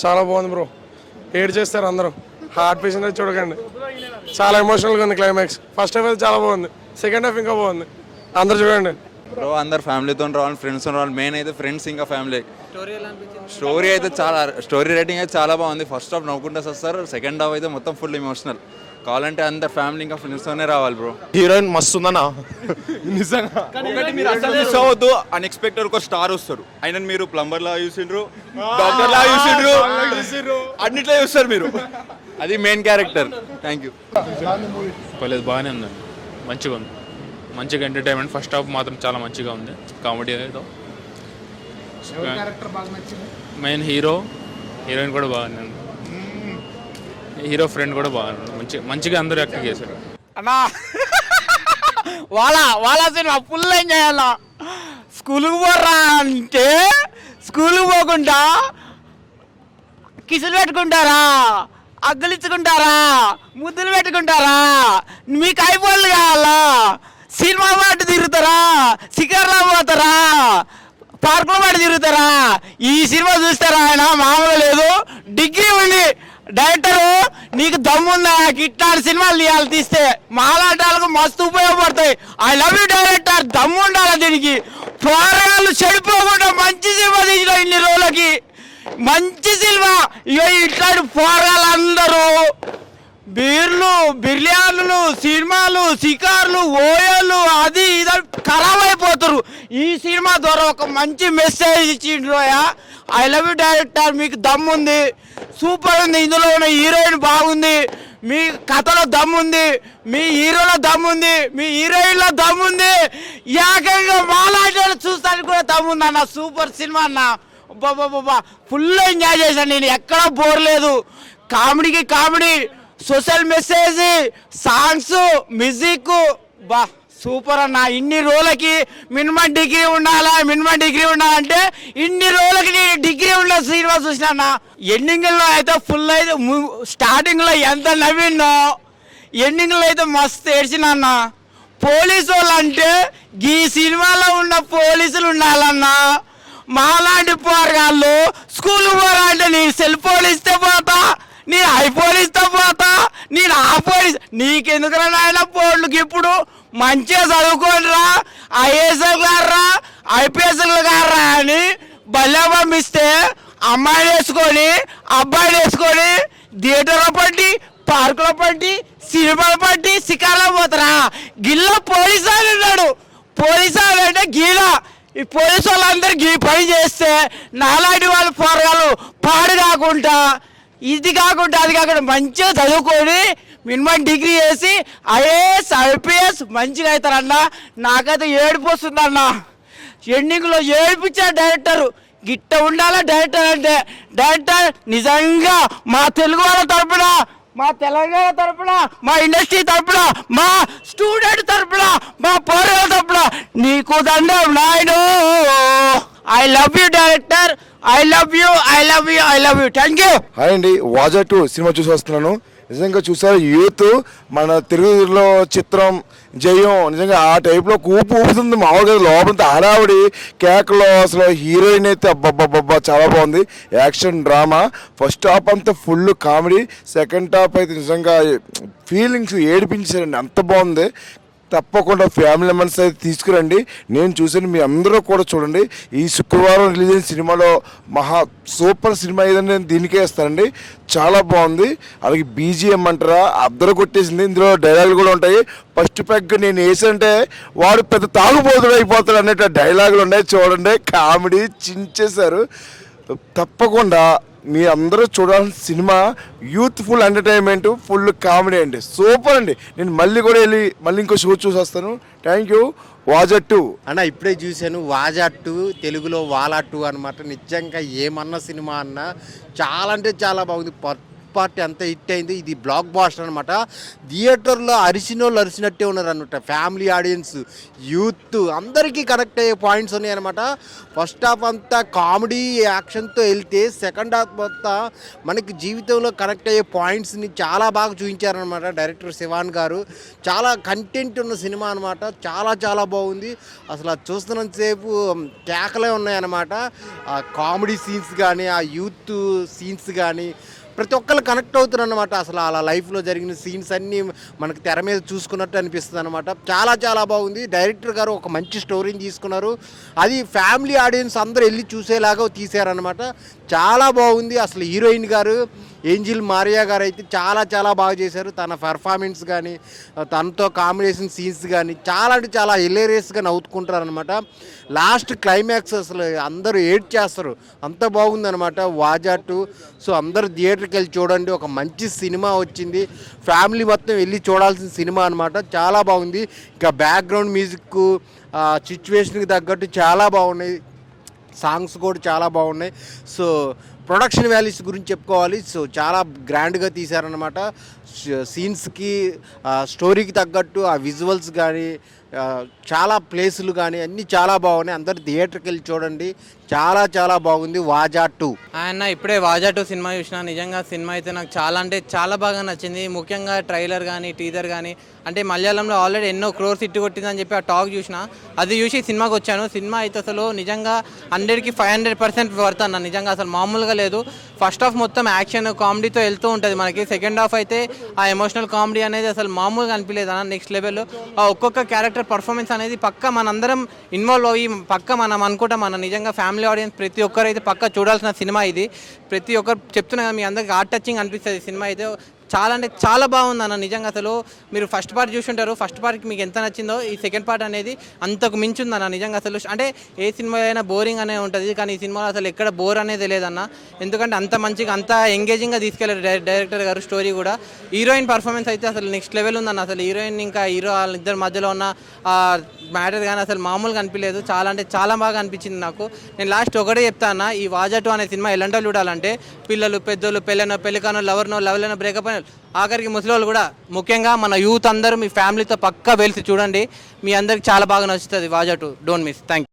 చాలా బాగుంది బ్రో. ఏడ్ చేస్తారు అందరూ. హార్ట్ పేషెంట్ చూడకండి, చాలా ఎమోషనల్గా ఉంది క్లైమాక్స్. ఫస్ట్ హాఫ్ అయితే చాలా బాగుంది, సెకండ్ హాఫ్ ఇంకా బాగుంది. అందరు చూడండి బ్రో. అందరు ఫ్యామిలీతో రావాలి, ఫ్రెండ్స్తో రావాలి. మెయిన్ అయితే ఫ్రెండ్స్ ఇంకా ఫ్యామిలీ. స్టోరీ అయితే చాలా, స్టోరీ రైటింగ్ అయితే చాలా బాగుంది. ఫస్ట్ హాఫ్ నవ్వుకుంటూ వస్తారు, సెకండ్ హాఫ్ అయితే మొత్తం ఫుల్ ఎమోషనల్. కావాలంటే అందరు ఫ్యామిలీ ఇంకా ఫ్రెండ్స్తోనే రావాలి బ్రో. హీరోయిన్ మస్తు ఉందన్నా నిజంగా. మీరు అసలు మిస్ అవ్వద్దు. అన్ఎక్స్పెక్టెడ్ ఒక స్టార్ వస్తారు. ఆయన మీరు ప్లంబర్ లా చూసిండ్రు, డాక్టర్ లా చూసిండ్రు, అన్నిట్లో చూస్తారు మీరు. అది మెయిన్ క్యారెక్టర్. Thank you. పర్లేదు, బాగానే ఉందండి, మంచిగా ఉంది, మంచిగా ఎంటర్టైన్మెంట్. ఫస్ట్ హాఫ్ మాత్రం చాలా మంచిగా ఉంది, కామెడీ ఏదో. మెయిన్ హీరోయిన్ కూడా బాగానే ఉంది, హీరో ఫ్రెండ్ కూడా బాగున్నాడు. మంచిగా అందరూ యాక్టింగ్ చేశారు అన్నా. వాళ్ళ సినిమా ఫుల్ ఎంజాయ్ చేయాల. స్కూల్కి పోరా అంటే స్కూల్కి పోకుండా కిసులు పెట్టుకుంటారా, అగ్గులిచ్చుకుంటారా, ముద్దులు పెట్టుకుంటారా? మీకు ఐఫోన్లు కావాలా? సినిమా పాటు తిరుగుతారా, శిఖర్లో పోతారా, పార్కులో పాటు తిరుగుతారా? ఈ సినిమా చూస్తారా? ఆయన మామూలు లేదు, డిగ్రీ ఉంది. డైరెక్టరు నీకు దమ్ముందా ఇట్లాంటి సినిమాలు తీయాలి, తీస్తే మాలాటాలకు మస్తు ఉపయోగపడతాయి. I love you director. దమ్ము ఉండాలి దీనికి. పోరాళ్ళు చెడిపోకుండా మంచి సినిమా తీసిన ఇన్ని రోజులకి, మంచి సినిమా. ఇక ఇట్లాంటి పోరాళ్ళందరూ బీర్లు, బిర్యానీలు, సినిమాలు, షికార్లు, ఓయలు, అది ఇది ఖరాబ్ అయిపోతారు. ఈ సినిమా ద్వారా ఒక మంచి మెసేజ్ ఇచ్చిండ్రోయా. I love you director. మీకు దమ్ముంది, సూపర్ ఉంది. ఇందులో ఉన్న హీరోయిన్ బాగుంది, మీ కథలో దమ్ముంది, మీ హీరోలో దమ్ముంది, మీ హీరోయిన్లో దమ్ముంది, ఏకంగా మాలాటలు చూస్తానికి కూడా దమ్ముంది అన్న. సూపర్ సినిమా అన్న. బాబా ఫుల్ ఎంజాయ్ చేశాను నేను, ఎక్కడా బోర్ లేదు. కామెడీకి comedy, social message, songs, music, బా సూపర్ అన్న. ఇన్ని రోజులకి మినిమం డిగ్రీ ఉండాలంటే ఇన్ని రోజులకి నేను డిగ్రీ ఉన్న సినిమా చూసిన. ఎండింగ్లో అయితే ఫుల్ అయితే, స్టార్టింగ్లో ఎంత నవ్విందో, ఎండింగ్లో అయితే మస్తు ఏడ్చిన అన్న. పోలీసు వాళ్ళు అంటే ఈ సినిమాలో ఉన్న పోలీసులు ఉండాలన్నా. మాలాంటి పోరగాళ్ళు స్కూల్ పోరా అంటే నేను సెల్ ఫోన్ ఇస్తే పోతా, నేను ఐఫోన్ ఇస్తే పోతా, నేను ఆ పోలీస్. నీకెందుకురా నాయన ఫోన్లకి? ఇప్పుడు మంచిగా చదువుకోండిరా, ఐఏఎస్లు గారా, ఐపీఎస్లు గారా అని బల్లె పంపిస్తే అమ్మాయిని వేసుకొని అబ్బాయిని వేసుకొని థియేటర్లో పట్టి, పార్కులో పట్టి, సినిమాలో పట్టి, షికార్లో పోతారా? గిల్ల పోలీసు వాళ్ళు ఉన్నాడు. పోలీసు వాళ్ళు అంటే గీల. ఈ పోలీసు వాళ్ళందరూ గీ పని చేస్తే నాలాంటి వాళ్ళు పోరగాళ్ళు పాడు కాకుండా, ఇది కాకుండా అది కాకుండా మంచిగా చదువుకొని మినిమం డిగ్రీ చేసి ఐఏఎస్, ఐపీఎస్ మంచిగా అవుతారన్న. నాకైతే ఏడుపు వస్తుందన్న. ఎండింగ్లో ఏడిపించారు డైరెక్టరు. గిట్ట ఉండాలా డైరెక్టర్ అంటే. డైరెక్టర్ నిజంగా మా తెలుగు వాళ్ళ తరపున, మా తెలంగాణ తరపున, మా ఇండస్ట్రీ తరపున, మా స్టూడెంట్ తరపున, మా పోరాల తరపున నీకు దండం నాయను. I love you director. I love you. Thank you. Hi అండి, వాజా 2 సినిమా చూసి వస్తున్నాను. నిజంగా చూసారు, యూత్ మన తెలుగులో చిత్రం జయం నిజంగా ఆ టైప్లో ఊపుతుంది. మామూలుగా లోపల హడావిడి కేకలో అసలు హీరోయిన్ అయితే అబ్బబ్బబ్బా చాలా బాగుంది. Action drama. ఫస్ట్ హాఫ్ అంతా ఫుల్ కామెడీ, సెకండ్ హాఫ్ అయితే నిజంగా ఫీలింగ్స్ ఏడిపించారండి, అంత బాగుంది. తప్పకుండా ఫ్యామిలీ మెంబర్స్ అయితే తీసుకురండి. నేను చూసాను, మీ అందరూ కూడా చూడండి. ఈ శుక్రవారం రిలీజ్ అయిన సినిమాలో మహా సూపర్ సినిమా ఏదంటే నేను దీనికే ఇస్తానండి. చాలా బాగుంది. అలాగే బీజిఎం అంటారా అద్దరు కొట్టేసింది. ఇందులో డైలాగులు కూడా ఉంటాయి. ఫస్ట్ పెగ్ నేను వేసంటే వాడు పెద్ద తాగుబోతుడు అయిపోతాడు అన్నట్టు డైలాగులు ఉన్నాయి. చూడండి, కామెడీ చించేశారు. తప్పకుండా మీ అందరూ చూడాల్సిన cinema. Youthful entertainment, full comedy అండి. సూపర్ అండి. నేను మళ్ళీ కూడా వెళ్ళి మళ్ళీ ఇంకో షో చూసి వస్తాను. Thank you. వాజా 2 అన్న ఇప్పుడే చూశాను. వాజా 2 తెలుగులో వాలా 2 అనమాట. నిజంగా ఏమన్నా సినిమా అన్నా చాలా అంటే చాలా బాగుంది. పార్ట్ ఎంత హిట్ అయింది, ఇది బ్లాక్ బాస్టర్ అనమాట. థియేటర్లో అరిసినోళ్ళు అరిసినట్టే ఉన్నారు అనమాట. ఫ్యామిలీ ఆడియన్స్, యూత్ అందరికీ కనెక్ట్ అయ్యే పాయింట్స్ ఉన్నాయన్నమాట. ఫస్ట్ హాఫ్ అంతా కామెడీ యాక్షన్తో వెళ్తే సెకండ్ హాఫ్ మొత్తం మనకి జీవితంలో కనెక్ట్ అయ్యే పాయింట్స్ని చాలా బాగా చూపించారనమాట డైరెక్టర్ శివాన్ గారు. చాలా కంటెంట్ ఉన్న సినిమా అనమాట. చాలా చాలా బాగుంది. అసలు అది చూస్తున్నంతసేపు కేకలే ఉన్నాయన్నమాట. ఆ కామెడీ సీన్స్ కానీ, ఆ యూత్ సీన్స్ కానీ ప్రతి ఒక్కరు కనెక్ట్ అవుతారు అనమాట. అసలు అలా లైఫ్లో జరిగిన సీన్స్ అన్నీ మనకు తెర మీద చూసుకున్నట్టు అనిపిస్తుంది అనమాట. చాలా చాలా బాగుంది. డైరెక్టర్ గారు ఒక మంచి స్టోరీని తీసుకున్నారు. అది ఫ్యామిలీ ఆడియన్స్ అందరూ వెళ్ళి చూసేలాగా తీశారనమాట. చాలా బాగుంది. అసలు హీరోయిన్ గారు ఏంజిల్ మారియా గారు అయితే చాలా చాలా బాగా చేశారు. తన పెర్ఫార్మెన్స్ కానీ, తనతో కాంబినేషన్ సీన్స్ కానీ చాలా అంటే చాలా హిలేరియస్గా నవ్వుకుంటారు అనమాట. లాస్ట్ క్లైమాక్స్ అసలు అందరూ ఏడ్ చేస్తారు, అంత బాగుందనమాట వాజా 2. సో అందరూ థియేటర్కి వెళ్ళి చూడండి. ఒక మంచి సినిమా వచ్చింది. ఫ్యామిలీ మొత్తం వెళ్ళి చూడాల్సిన సినిమా అనమాట. చాలా బాగుంది. ఇంకా బ్యాక్గ్రౌండ్ మ్యూజిక్ సిచ్యువేషన్కి తగ్గట్టు చాలా బాగున్నాయి. సాంగ్స్ కూడా చాలా బాగున్నాయి. సో ప్రొడక్షన్ వాల్యూస్ గురించి చెప్పుకోవాలి. సో చాలా గ్రాండ్గా తీశారనమాట. సీన్స్కి స్టోరీకి తగ్గట్టు ఆ విజువల్స్ కానీ, చాలా ప్లేసులు కానీ అన్నీ చాలా బాగున్నాయి. అందరు థియేటర్కి వెళ్ళి చూడండి. చాలా చాలా బాగుంది వాజా 2. ఆయన ఇప్పుడే వాజా 2 సినిమా చూసిన. నిజంగా సినిమా అయితే నాకు చాలా అంటే చాలా బాగా నచ్చింది. ముఖ్యంగా ట్రైలర్ కానీ, టీజర్ కానీ, అంటే మలయాళంలో ఆల్రెడీ ఎన్నో క్రోర్స్ హిట్ కొట్టిందని చెప్పి ఆ టాక్ చూసిన. అది చూసి సినిమాకి వచ్చాను. సినిమా అయితే అసలు నిజంగా 100కి 500% వర్త్ అన్న. నిజంగా అసలు మామూలుగా లేదు. ఫస్ట్ హాఫ్ మొత్తం యాక్షన్ కామెడీతో వెళ్తూ ఉంటుంది మనకి. సెకండ్ హాఫ్ అయితే ఆ ఎమోషనల్ కామెడీ అనేది అసలు మామూలుగా అనిపించలేదు అన్న. నెక్స్ట్ లెవెల్ ఆ ఒక్కొక్క క్యారెక్టర్ పర్ఫార్మెన్స్ అనేది పక్క మనందరం ఇన్వాల్వ్ అయ్యి పక్క మనం అనుకుంటాం. మన నిజంగా ఫ్యామిలీ ఆడియన్స్ ప్రతి ఒక్కరైతే పక్క చూడాల్సిన సినిమా ఇది. ప్రతి ఒక్కరు చెప్తున్నా కదా, మీ అందరికి హార్ట్ టచింగ్ అనిపిస్తుంది సినిమా అయితే. చాలా అంటే చాలా బాగుంది అన్న. నిజంగా అసలు మీరు ఫస్ట్ పార్ట్ చూసుంటారు. ఫస్ట్ పార్ట్కి మీకు ఎంత నచ్చిందో ఈ సెకండ్ పార్ట్ అనేది అంతకు మించి ఉందన్న. నిజంగా అసలు అంటే ఏ సినిమా అయినా బోరింగ్ అనే ఉంటుంది, కానీ ఈ సినిమాలో అసలు ఎక్కడ బోర్ అనేది లేదన్న. ఎందుకంటే అంత మంచిగా అంత ఎంగేజింగ్గా తీసుకెళ్లారు డైరెక్టర్ గారు. స్టోరీ కూడా, హీరోయిన్ పర్ఫార్మెన్స్ అయితే అసలు నెక్స్ట్ లెవెల్ ఉందన్న. అసలు హీరోయిన్ ఇంకా హీరో వాళ్ళిద్దరి మధ్యలో ఉన్న మ్యాటర్ కానీ అసలు మామూలుగా అనిపించలేదు. చాలా అంటే చాలా బాగా అనిపించింది నాకు. నేను లాస్ట్ ఒకటే చెప్తా అన్న, ఈ వాజా 2 అనే సినిమా ఎలాంటి వాళ్ళు చూడాలంటే పిల్లలు, పెద్దోళ్ళు, పెళ్ళికానో, లవ్లనో, బ్రేకప్ అయిన ఆఖరికి ముసలి కూడా, ముఖ్యంగా మన యూత్ అందరూ మీ ఫ్యామిలీతో పక్కా వెళ్తే చూడండి. మీ అందరికి చాలా బాగా నచ్చుతుంది వాజా 2. Don't miss. Thank you.